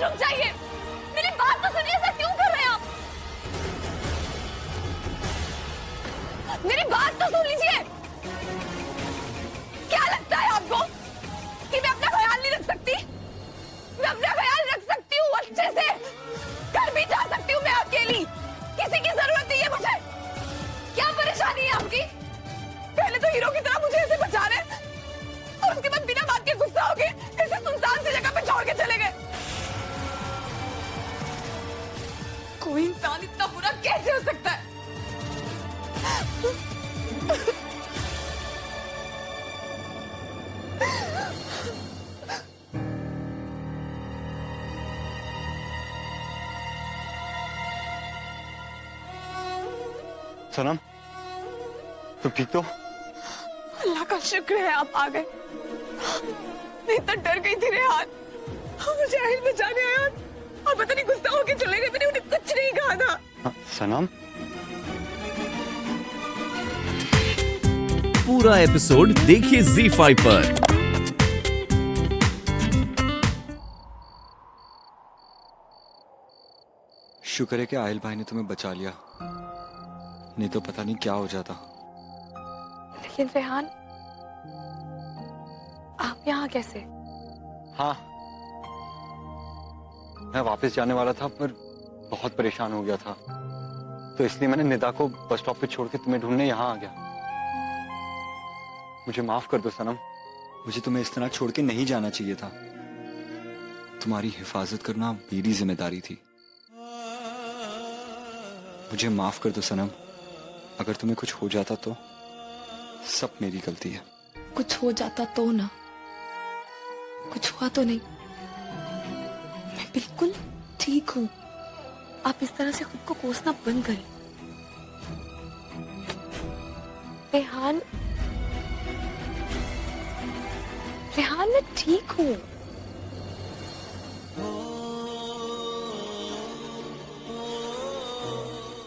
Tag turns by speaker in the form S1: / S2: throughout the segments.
S1: रुक जाइए, मेरी बात तो सुनिए। ऐसा क्यों कर रहे हैं आप? मेरी बात तो सुन लीजिए। क्या लगता है आपको कि मैं अपना ख्याल नहीं रख सकती? मैं अपना ख्याल रख सकती हूँ अच्छे से, घर भी जा सकती हूँ मैं अकेली, किसी की जरूरत नहीं है मुझे। क्या परेशानी है आपकी? पहले तो हीरो की तरह मुझे ऐसे बचा रहे और उसके बाद बिना बात के गुस्सा हो गए ऐसे सुनसान सी जगह पे छोड़ के चले गए। कोई इंसान इतना बुरा कैसे हो सकता है?
S2: सनम, तुम ठीक तो?
S1: अल्लाह का शुक्र है आप आ गए, नहीं तो डर गई थी रेहान। मुझे आहिल बचाने आया और पता नहीं गुस्सा होके चले गए। मैंने उन्हें कुछ नहीं कहा था।
S2: हाँ, सनम।
S3: पूरा एपिसोड देखिए ZEE5 पर।
S2: शुक्र है कि आहिल भाई ने तुम्हें बचा लिया, नहीं तो पता नहीं क्या हो जाता।
S1: लेकिन रेहान, आप यहाँ कैसे?
S2: हाँ, मैं वापस जाने वाला था पर बहुत परेशान हो गया था, तो इसलिए मैंने निदा को बस स्टॉप पे छोड़ के तुम्हें ढूंढने यहाँ आ गया। मुझे माफ कर दो सनम, मुझे तुम्हें इस तरह छोड़ के नहीं जाना चाहिए था। तुम्हारी हिफाजत करना मेरी जिम्मेदारी थी। मुझे माफ कर दो सनम, अगर तुम्हें कुछ हो जाता तो सब मेरी गलती है।
S1: कुछ हो जाता तो ना, कुछ हुआ तो नहीं। मैं बिल्कुल ठीक हूँ। आप इस तरह से खुद को कोसना बंद करें। रेहान, रेहान मैं ठीक हूँ।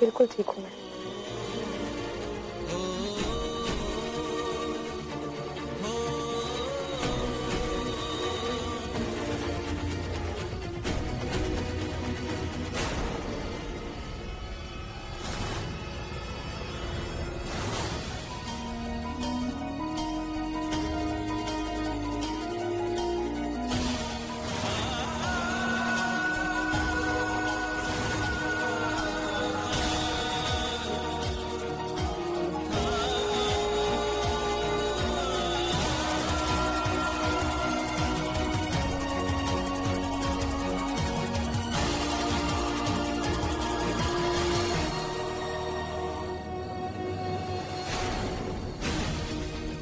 S1: बिल्कुल ठीक हूँ मैं।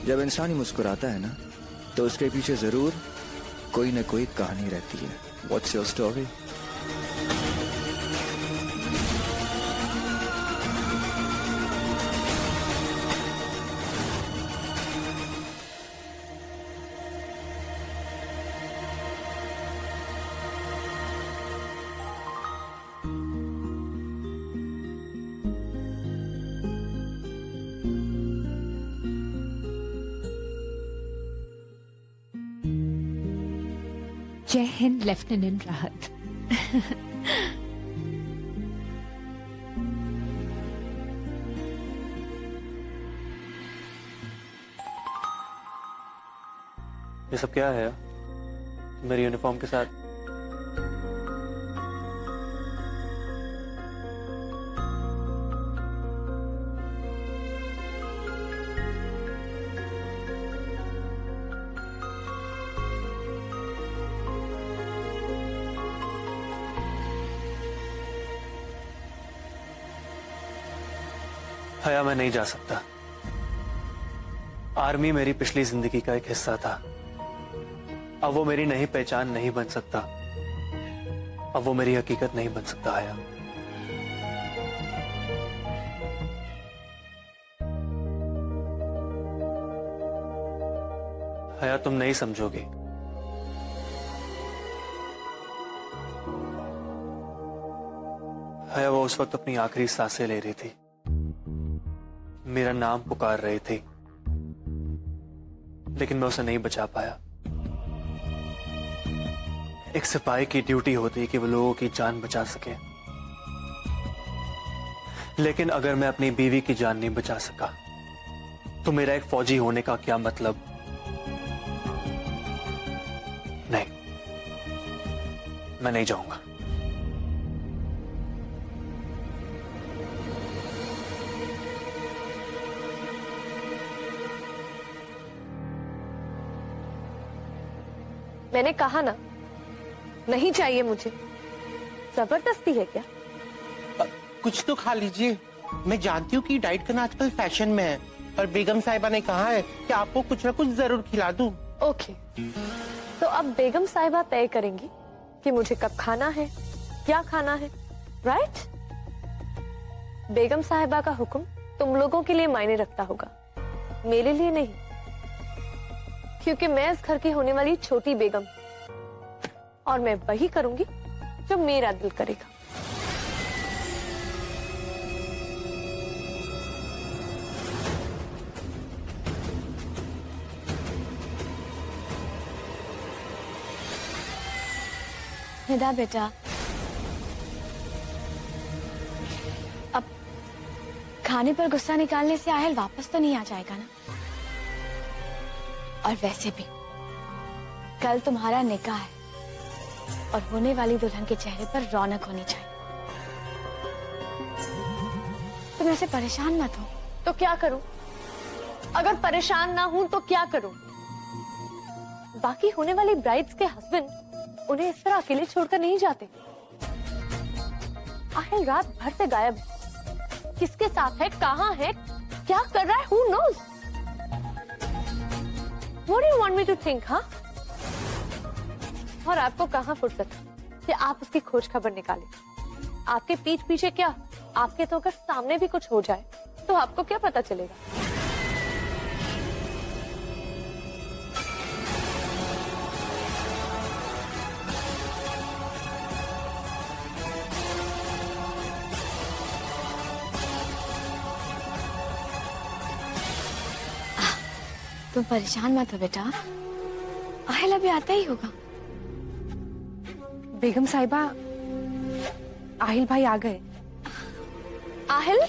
S4: जब इंसान ही मुस्कुराता है ना, तो उसके पीछे जरूर कोई न कोई कहानी रहती है। What's your story?
S5: जय हिंद लेफ्टिनेंट राहत।
S6: ये सब क्या है? मेरी यूनिफॉर्म के साथ हया, मैं नहीं जा सकता। आर्मी मेरी पिछली जिंदगी का एक हिस्सा था। अब वो मेरी नई पहचान नहीं बन सकता। अब वो मेरी हकीकत नहीं बन सकता। हया, हया, तुम नहीं समझोगे। हया, वो उस वक्त अपनी आखिरी सांसें ले रही थी, मेरा नाम पुकार रही थी, लेकिन मैं उसे नहीं बचा पाया। एक सिपाही की ड्यूटी होती है कि वो लोगों की जान बचा सके, लेकिन अगर मैं अपनी बीवी की जान नहीं बचा सका तो मेरा एक फौजी होने का क्या मतलब? नहीं, मैं नहीं जाऊंगा।
S1: मैंने कहा ना, नहीं चाहिए मुझे। जबरदस्ती है क्या?
S7: कुछ तो खा लीजिए। मैं जानती हूँ कि डाइट करना आजकल फैशन में है, पर बेगम साहिबा ने कहा है कि आपको कुछ ना कुछ जरूर खिला दूं।
S1: ओके, तो अब बेगम साहिबा तय करेंगी कि मुझे कब खाना है, क्या खाना है, राइट? बेगम साहिबा का हुक्म तुम लोगों के लिए मायने रखता होगा, मेरे लिए नहीं, क्योंकि मैं इस घर की होने वाली छोटी बेगम, और मैं वही करूंगी जो मेरा दिल करेगा।
S8: निदा बेटा, अब खाने पर गुस्सा निकालने से आहिल वापस तो नहीं आ जाएगा ना? और वैसे भी कल तुम्हारा निकाह है और होने वाली दुल्हन के चेहरे पर रौनक होनी चाहिए। तुम ऐसे परेशान मत हो।
S1: तो क्या करूं? अगर परेशान ना हूं तो क्या करूं? बाकी होने वाली ब्राइड्स के हस्बैंड उन्हें इस तरह अकेले छोड़कर नहीं जाते। आहिल रात भर से गायब, किसके साथ है, कहां है, क्या कर रहा है, who knows? What do you want me to think, हाँ? और आपको कहां फुर्सत कि आप उसकी खोज खबर निकालें? आपके पीठ पीछे क्या, आपके तो अगर सामने भी कुछ हो जाए तो आपको क्या पता चलेगा?
S8: तुम परेशान मत हो बेटा, आहिल अभी आता ही होगा।
S1: बेगम साहिबा, आहिल भाई आ गए। आहिल?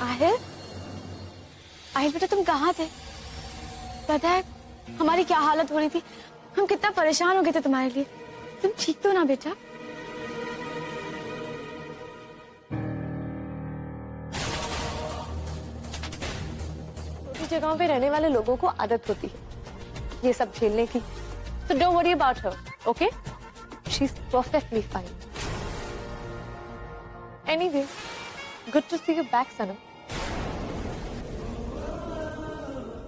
S8: आहिल, आहिल बेटा तुम कहाँ थे? पता है हमारी क्या हालत हो रही थी, हम कितना परेशान हो गए थे तुम्हारे लिए। तुम ठीक तो ना बेटा?
S1: छोटी जगहों पे रहने वाले लोगों को आदत होती है ये सब झेलने की, so don't worry about her, okay? She's perfectly fine. Anyway, good to see you back, Sanam.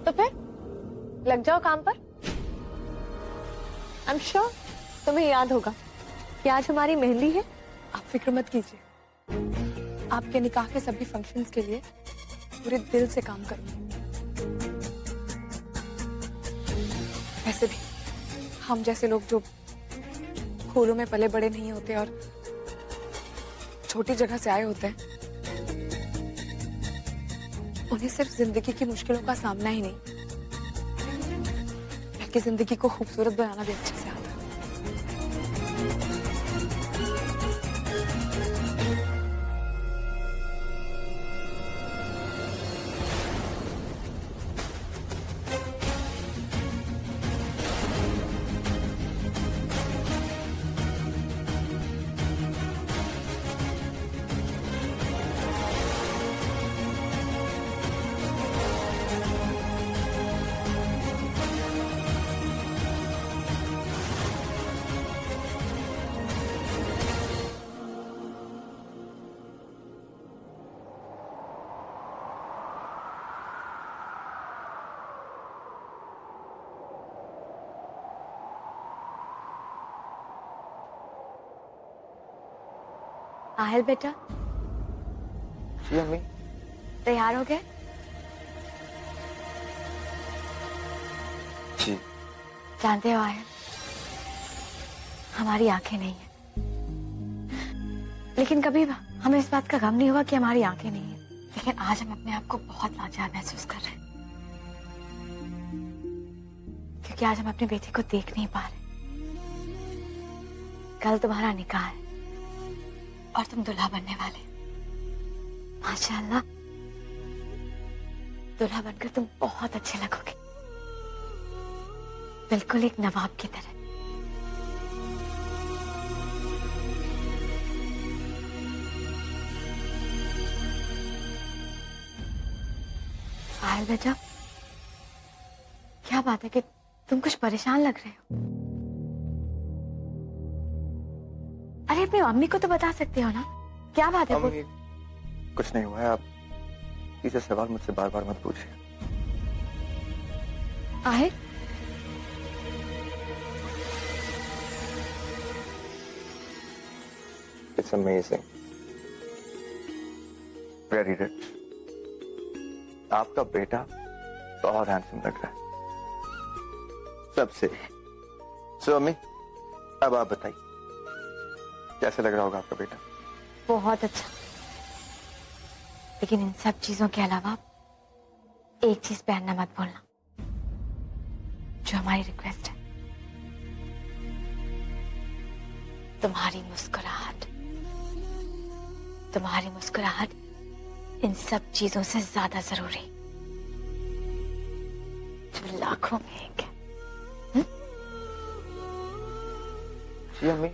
S1: तो फिर लग जाओ काम पर। I'm sure तुम्हें याद होगा कि आज हमारी मेहंदी है।
S9: आप फिक्र मत कीजिए, आपके निकाह के सभी फंक्शंस के लिए पूरे दिल से काम करूंगी। वैसे भी हम जैसे लोग जो खोलों में पले बड़े नहीं होते और छोटी जगह से आए होते हैं, उन्हें सिर्फ जिंदगी की मुश्किलों का सामना ही नहीं बल्कि जिंदगी को खूबसूरत बनाना भी अच्छे से आता है।
S8: आहिल बेटा,
S4: जी अम्मी।
S8: तैयार हो गए?
S4: जी।
S8: जानते हो आहिल, हमारी आंखें नहीं है, लेकिन कभी हमें इस बात का गम नहीं हुआ कि हमारी आंखें नहीं है। लेकिन आज हम अपने आप को बहुत लाचार महसूस कर रहे हैं, क्योंकि आज हम अपनी बेटी को देख नहीं पा रहे। कल तुम्हारा निकाह है और तुम दुल्हा बनने वाले। माशाअल्लाह, दुल्हा बनकर तुम बहुत अच्छे लगोगे, बिल्कुल एक नवाब की तरह। आयल बेटा, क्या बात है कि तुम कुछ परेशान लग रहे हो? अरे अपनी मम्मी को तो बता सकते हो ना, क्या बात है?
S4: अम्मी, कुछ नहीं हुआ है, आप ऐसे सवाल मुझसे बार बार मत पूछिए।
S8: Aahil,
S4: it's amazing, very rich. आपका बेटा बहुत हैंडसम लग रहा है सबसे। सो अम्मी, अब आप बताइए, कैसे लग रहा होगा आपका बेटा?
S8: बहुत अच्छा। लेकिन इन सब चीजों के अलावा एक चीज पहनना मत भूलना, जो हमारी रिक्वेस्ट है। तुम्हारी मुस्कुराहट, तुम्हारी मुस्कुराहट इन सब चीजों से ज्यादा जरूरी, जो लाखों में एक है।
S4: जी अम्मी,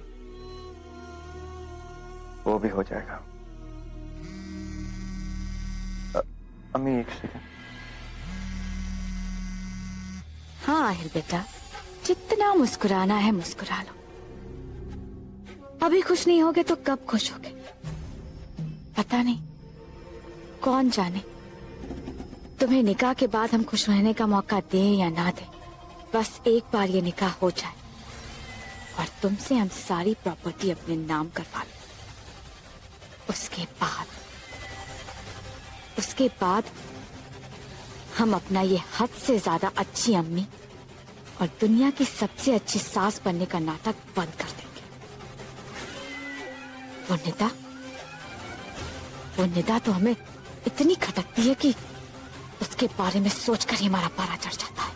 S4: वो भी हो जाएगा। अम्मी एक सेकंड।
S8: हाँ आहिल बेटा, जितना मुस्कुराना है मुस्कुरा लो। अभी खुश नहीं होगे तो कब खुश होगे पता नहीं, कौन जाने। तुम्हें निकाह के बाद हम खुश रहने का मौका दें या ना दें, बस एक बार ये निकाह हो जाए और तुमसे हम सारी प्रॉपर्टी अपने नाम करवा लें। उसके बाद हम अपना ये हद से ज्यादा अच्छी अम्मी और दुनिया की सबसे अच्छी सास बनने का नाटक बंद कर देंगे। वो निदा तो हमें इतनी खटकती है कि उसके बारे में सोचकर ही हमारा पारा चढ़ जाता है।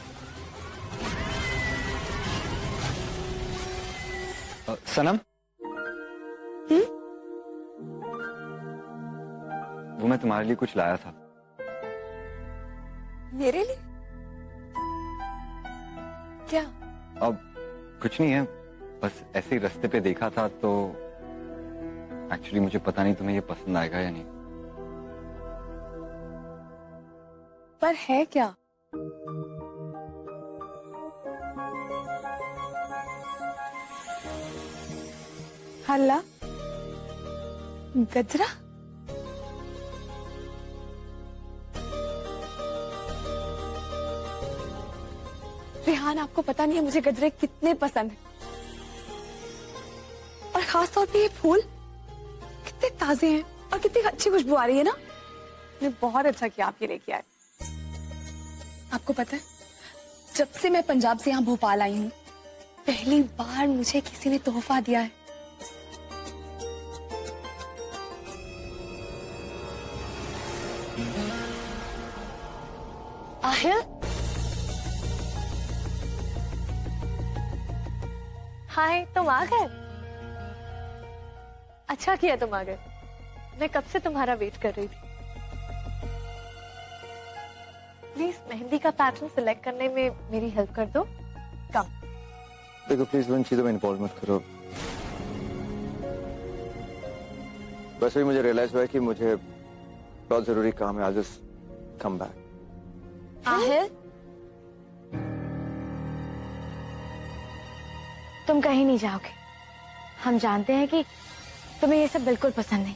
S2: सनम, वो मैं तुम्हारे लिए कुछ लाया था।
S9: मेरे लिए? क्या?
S2: अब कुछ नहीं है, बस ऐसे ही रास्ते पे देखा था तो एक्चुअली मुझे पता नहीं तुम्हें ये पसंद आएगा या नहीं।
S9: पर है क्या? हल्ला? गजरा? रेहान, आपको पता नहीं है मुझे गजरे कितने पसंद हैं, और खास तौर पे ये फूल कितने ताजे हैं और कितनी अच्छी खुशबू आ रही है ना। ने बहुत अच्छा किया आप ये लेके आए। आपको पता है, जब से मैं पंजाब से यहाँ भोपाल आई हूँ, पहली बार मुझे किसी ने तोहफा दिया है।
S8: आहिल, हाय, तुम आ गए? अच्छा किया तुम आ गए, मैं कब से तुम्हारा वेट कर रही थी। प्लीज मेहंदी का पैटर्न सिलेक्ट करने में मेरी हेल्प कर दो। कम
S4: देखो प्लीज उन चीजों में इन्वॉल्व मत करो। बस भी मुझे रियलाइज हुआ है कि मुझे बहुत जरूरी काम है। I just come back.
S8: Aahil, तुम कहीं नहीं जाओगे। हम जानते हैं कि तुम्हें ये सब बिल्कुल पसंद नहीं,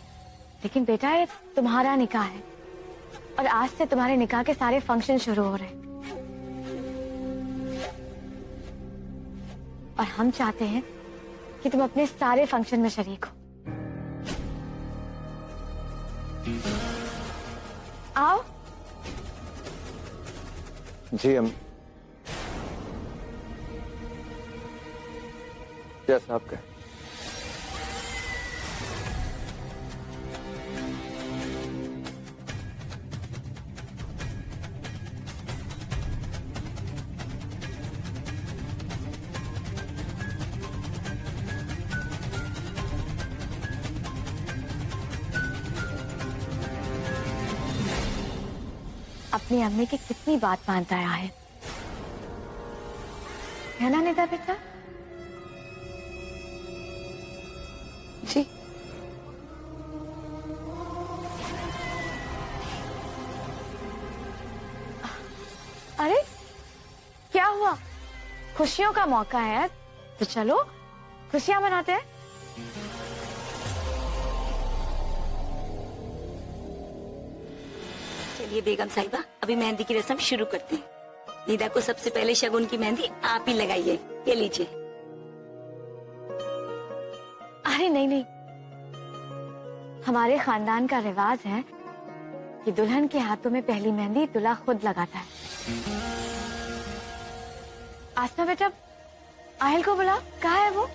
S8: लेकिन बेटा ये तुम्हारा निकाह है और आज से तुम्हारे निकाह के सारे फंक्शन शुरू हो रहे हैं, और हम चाहते हैं कि तुम अपने सारे फंक्शन में शरीक हो।
S4: जी हम जैसा आप कहें।
S8: अपनी अम्मी की कितनी बात मानता है ना निदा बेटा?
S9: जी
S8: अरे क्या हुआ? खुशियों का मौका है तो चलो खुशियां मनाते हैं।
S10: चलिए बेगम साहिबा, अभी मेहंदी की रस्म शुरू करते हैं। निदा को सबसे पहले शगुन की मेहंदी आप ही लगाइए। ये लीजिए।
S8: अरे नहीं नहीं, हमारे खानदान का रिवाज है कि दुल्हन के हाथों में पहली मेहंदी दूल्हा खुद लगाता है। आसमा बेटा, आहिल को बुला, कहाँ है वो?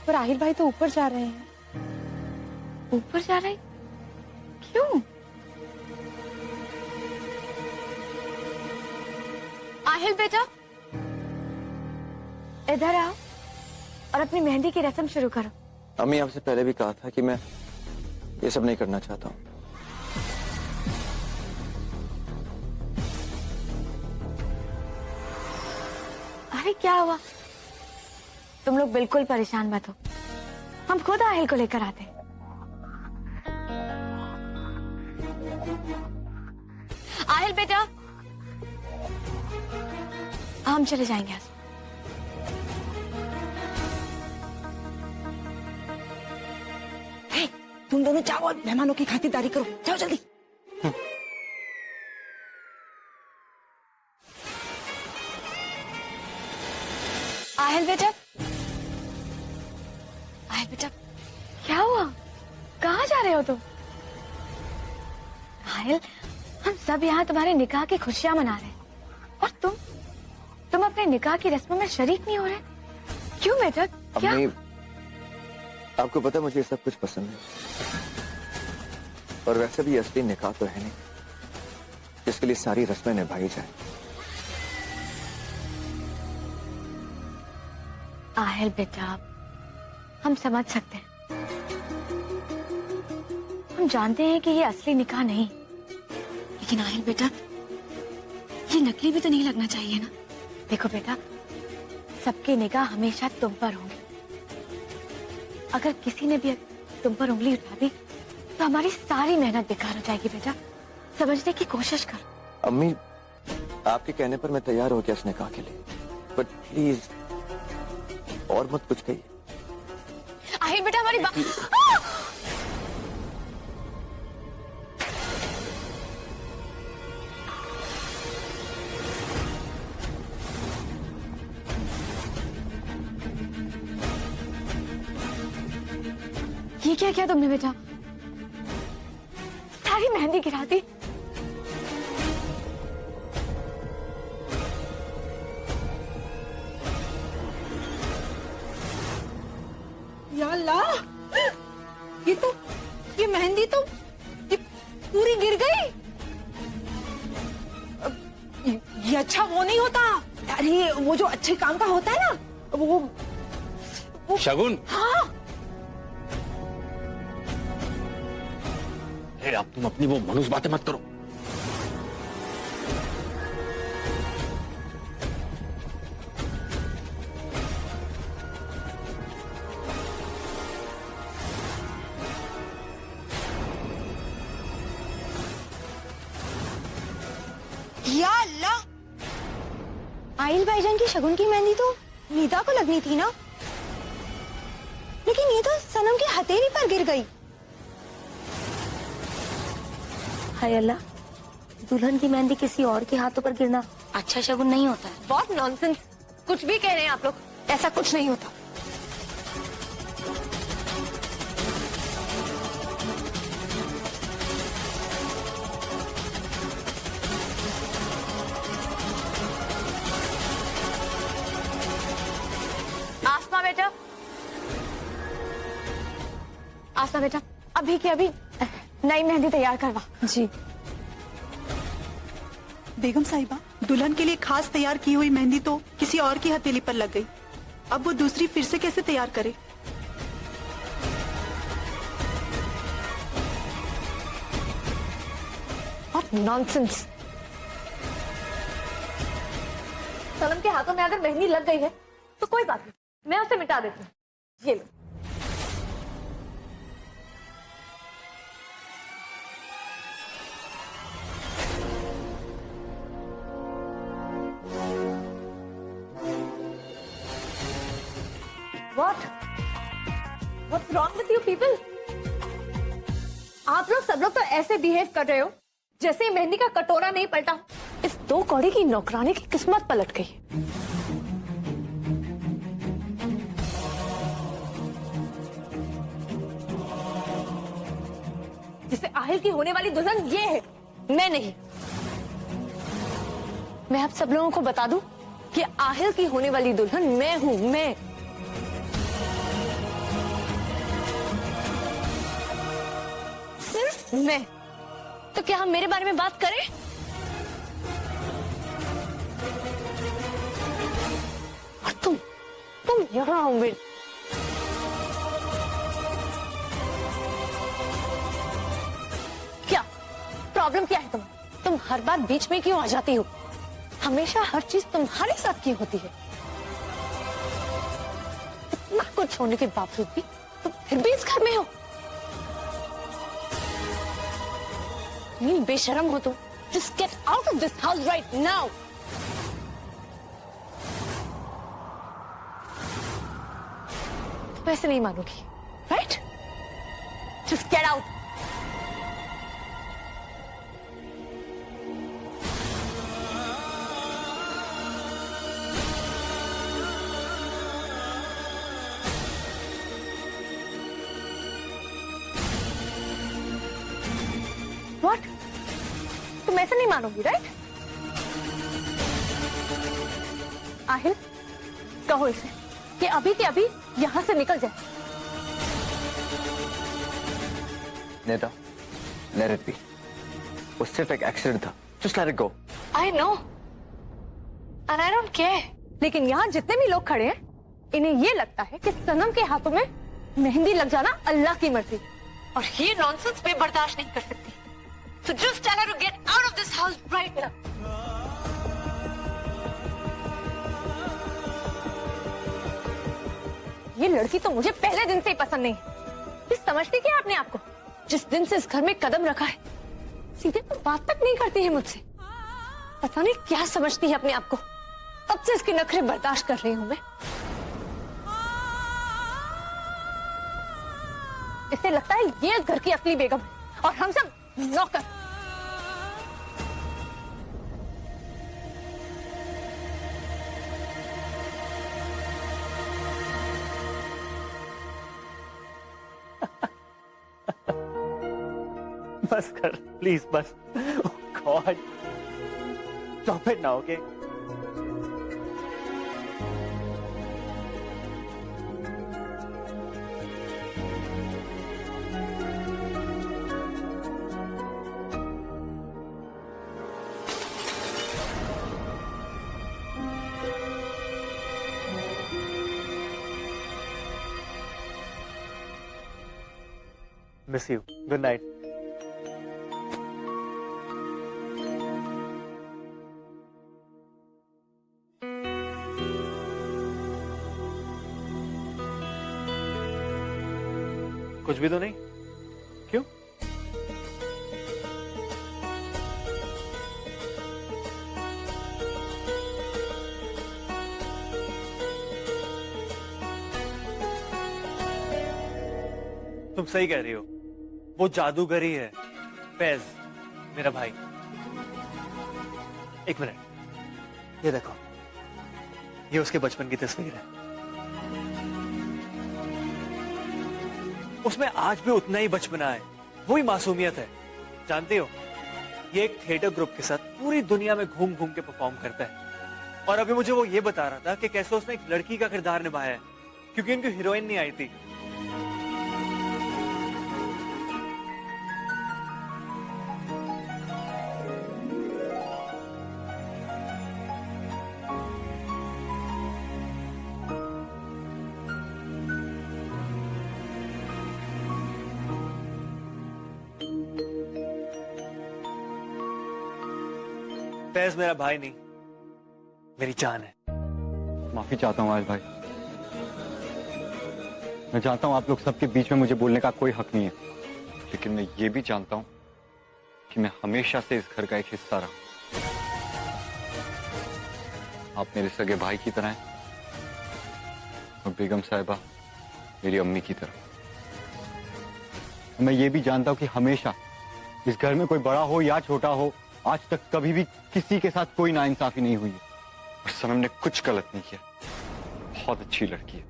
S9: पर आहिल भाई तो ऊपर जा रहे हैं।
S8: ऊपर जा रहे? क्यों? आहिल बेटा, इधर आओ और अपनी मेहंदी की रस्म शुरू करो।
S4: अम्मी आपसे पहले भी कहा था कि मैं ये सब नहीं करना चाहता हूँ।
S8: अरे क्या हुआ? तुम लोग बिल्कुल परेशान मत हो, हम खुद आहिल को लेकर आते हैं। आहिल बेटा, हम चले जाएंगे।
S10: हे, तुम दोनों जाओ और मेहमानों की खातिरदारी करो। जाओ जल्दी।
S8: आहिल बेटा, आहिल बेटा, क्या हुआ? कहाँ जा रहे हो तुम? आहिल, हम सब यहाँ तुम्हारे निकाह की खुशियां मना रहे हैं और तुम अपने निकाह की रस्मों में शरीक नहीं हो रहे। क्यों बेटा? क्या?
S4: अम्मी, आपको पता है मुझे ये सब कुछ पसंद है, और वैसे भी असली निकाह तो है नहीं जिसके लिए सारी रस्में निभाई जाए।
S8: आहिल बेटा, हम समझ सकते हैं, हम जानते हैं कि ये असली निकाह नहीं, लेकिन आहिल बेटा, ये नकली भी तो नहीं लगना चाहिए ना। देखो बेटा, सबकी निगाह हमेशा तुम पर होंगी। अगर किसी ने भी तुम पर उंगली उठा दी तो हमारी सारी मेहनत बेकार हो जाएगी। बेटा, समझने की कोशिश करो।
S4: अम्मी, आपके कहने पर मैं तैयार हो गया इस निकाह के लिए, बट प्लीज और मत कुछ कहिए।
S8: आहिल बेटा, हमारी बात। ये क्या किया तुमने बेटा? सारी मेहंदी गिरा दी।
S9: या अल्लाह, ये मेहंदी तो ये पूरी गिर गई। ये अच्छा वो नहीं होता। अरे वो जो अच्छे काम का होता है ना, वो
S11: शगुन।
S9: हाँ,
S11: अब तुम अपनी वो मनुष्य बातें मत करो।
S9: या अल्लाह, आइल भाईजान की शगुन की मेहंदी तो निदा को लगनी थी ना, लेकिन ये तो सनम की हथेली पर गिर गई।
S10: हाय अल्लाह, दुल्हन की मेहंदी किसी और के हाथों पर गिरना अच्छा शगुन नहीं होता है।
S9: बहुत नॉनसेंस, कुछ भी कह रहे हैं आप लोग, ऐसा कुछ नहीं होता।
S8: आस्था बेटा, अभी के अभी नई मेहंदी तैयार करवा।
S9: जी
S12: बेगम साहिबा, दुल्हन के लिए खास तैयार की हुई मेहंदी तो किसी और की हथेली पर लग गई। अब वो दूसरी फिर से कैसे तैयार करे?
S8: What nonsense! सनम के हाथों में अगर मेहंदी लग गई है तो कोई बात नहीं, मैं उसे मिटा देती हूँ। ये लो। What? What's wrong with you people? आप लोग सब लोग तो ऐसे बिहेव कर रहे हो जैसे ही मेहंदी का कटोरा नहीं पलटा। इस 2 कौड़ी की नौकरानी की किस्मत पलट गई। जिसे आहिल की होने वाली दुल्हन ये है, मैं नहीं। मैं आप सब लोगों को बता दूं कि आहिल की होने वाली दुल्हन मैं हूं, मैं। सिर्फ मैं। तो क्या हम मेरे बारे में बात करें? और तुम यहाँ आओ मेरे। क्या प्रॉब्लम क्या है तुम हर बार बीच में क्यों आ जाती हो? हमेशा हर चीज तुम्हारे साथ क्यों होती है? इतना कुछ होने के बावजूद भी तुम फिर भी इस घर में हो। बेशरम हो तुम। Just get out of this house right now. तुम ऐसे नहीं मानोगी, right? Just get out. What? तुम ऐसे नहीं मानोगी, राइट? आहिल, कहो इसे कि अभी के अभी यहां से निकल जाए।
S4: नेता, let it be. वो सिर्फ एक एक्सीडेंट था। Just let it go.
S8: I know. And I don't care. लेकिन यहाँ जितने भी लोग खड़े हैं, इन्हें ये लगता है कि सनम के हाथों में मेहंदी लग जाना अल्लाह की मर्जी, और ये नॉनसेंस मैं बर्दाश्त नहीं कर सकती। So just tell her to get out of this house right now. ये लड़की तो मुझे पहले दिन से ही पसंद नहीं है। ये समझती क्या आपने आपको? जिस दिन से इस घर में कदम रखा है, सीधे तो बात तक नहीं करती है मुझसे। पता नहीं क्या समझती है अपने आप को। तब से इसके नखरे बर्दाश्त कर रही हूं मैं। इसे लगता है ये घर की असली बेगम है और हम सब नौकर।
S6: बस कर प्लीज, बस। God, stop it now, okay? Miss you. Good night. कुछ भी तो नहीं? क्यों? तुम सही कह रही हो, वो जादूगर ही है, फैज, मेरा भाई। एक मिनट, ये देखो, ये उसके बचपन की तस्वीर है। उसमें आज भी उतना ही बचपना है, वही मासूमियत है। जानती हो, ये एक थिएटर ग्रुप के साथ पूरी दुनिया में घूम घूम के परफॉर्म करता है। और अभी मुझे वो ये बता रहा था कि कैसे उसने एक लड़की का किरदार निभाया है, क्योंकि उनकी हीरोइन नहीं आई थी। फैज मेरा भाई नहीं, मेरी जान है।
S2: माफी चाहता हूँ आज भाई। मैं जानता हूँ आप लोग सबके बीच में मुझे बोलने का कोई हक नहीं है, लेकिन मैं ये भी जानता हूँ कि मैं हमेशा से इस घर का एक हिस्सा रहा। आप मेरे सगे भाई की तरह हैं और बेगम साहिबा मेरी अम्मी की तरह। मैं ये भी जानता हूँ कि हमेशा इस घर में कोई बड़ा हो या छोटा हो, आज तक कभी भी किसी के साथ कोई नाइंसाफी नहीं हुई है। और सनम ने कुछ गलत नहीं किया, बहुत अच्छी लड़की है।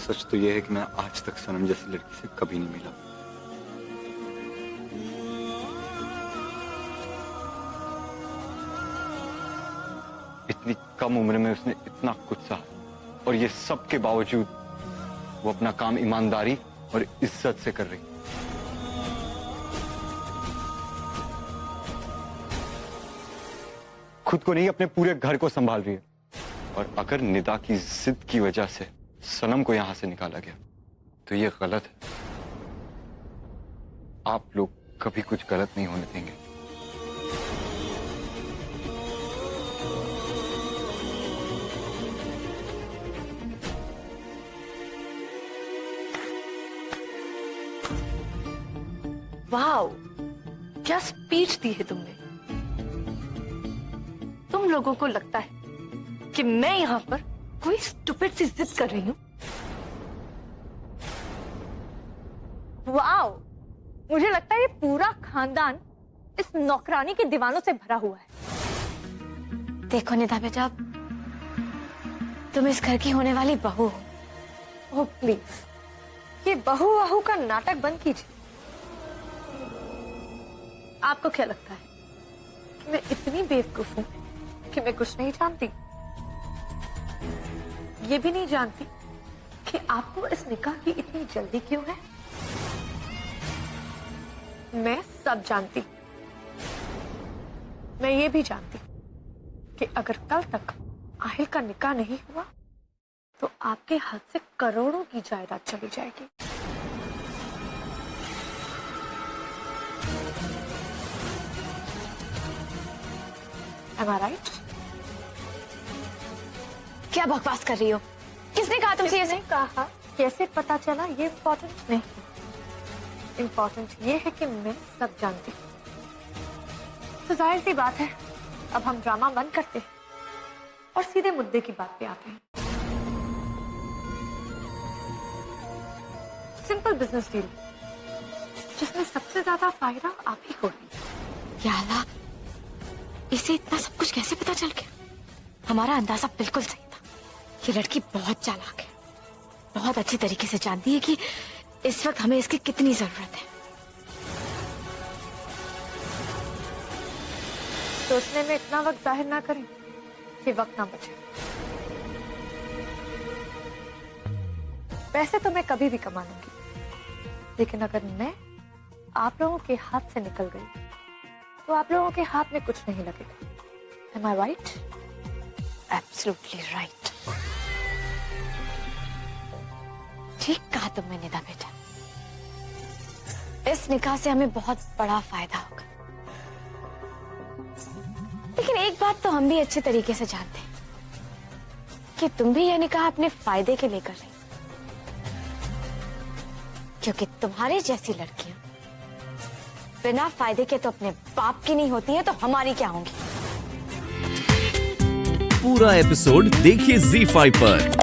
S2: सच तो यह है कि मैं आज तक सनम जैसी लड़की से कभी नहीं मिला। इतनी कम उम्र में उसने इतना कुछ सहा, और ये सब के बावजूद वो अपना काम ईमानदारी और इज्जत से कर रही। खुद को नहीं, अपने पूरे घर को संभाल रही है। और अगर निदा की जिद की वजह से सनम को यहां से निकाला गया तो ये गलत है। आप लोग कभी कुछ गलत नहीं होने देंगे।
S1: वाओ, क्या स्पीच दी है तुमने। तुम लोगों को लगता है कि मैं यहाँ पर कोई स्टूपिड सी जिद कर रही हूँ? वाओ, मुझे लगता है ये पूरा खानदान इस नौकरानी के दीवानों से भरा हुआ है।
S8: देखो निदा बेटा, तुम इस घर की होने वाली बहू हो।
S1: ओह प्लीज, ये बहू वहू का नाटक बंद कीजिए। आपको क्या लगता है कि मैं इतनी बेवकूफ हूं कि मैं कुछ नहीं जानती? ये भी नहीं जानती कि आपको इस निकाह की इतनी जल्दी क्यों है? मैं सब जानती। मैं ये भी जानती कि अगर कल तक आहिल का निकाह नहीं हुआ तो आपके हाथ से करोड़ों की जायदाद चली जाएगी। Am I right?
S8: क्या बकवास कर रही हो? किसने कहा तुमसे ये?
S1: कहा कैसे पता चला ये इम्पोर्टेंट नहीं। इम्पोर्टेंट ये है कि मैं सब जानती। तो जाहिर सी बात है, अब हम ड्रामा बंद करते हैं और सीधे मुद्दे की बात पे आते हैं। सिंपल बिजनेस डील जिसमें सबसे ज्यादा फायदा आप ही को है।
S8: या अल्लाह, इसे इतना सब कुछ कैसे पता चल गया? हमारा अंदाजा बिल्कुल सही था। ये लड़की बहुत चालाक है, बहुत अच्छी तरीके से जानती है कि इस वक्त हमें इसकी कितनी जरूरत है।
S1: सोचने में इतना वक्त जाहिर ना करें कि वक्त ना बचे। पैसे तो मैं कभी भी कमा लूंगी, लेकिन अगर मैं आप लोगों के हाथ से निकल गई तो आप लोगों के हाथ में कुछ नहीं लगेगा। Am I right?
S8: Absolutely right. ठीक कहा तुमने निदा बेटा। इस निकाह से हमें बहुत बड़ा फायदा होगा, लेकिन एक बात तो हम भी अच्छे तरीके से जानते हैं कि तुम भी यह निकाह अपने फायदे के लिए कर रही, क्योंकि तुम्हारी जैसी लड़कियां बिना फायदे के तो अपने बाप की नहीं होती है, तो हमारी क्या होंगी?
S3: पूरा एपिसोड देखिए ZEE5 पर।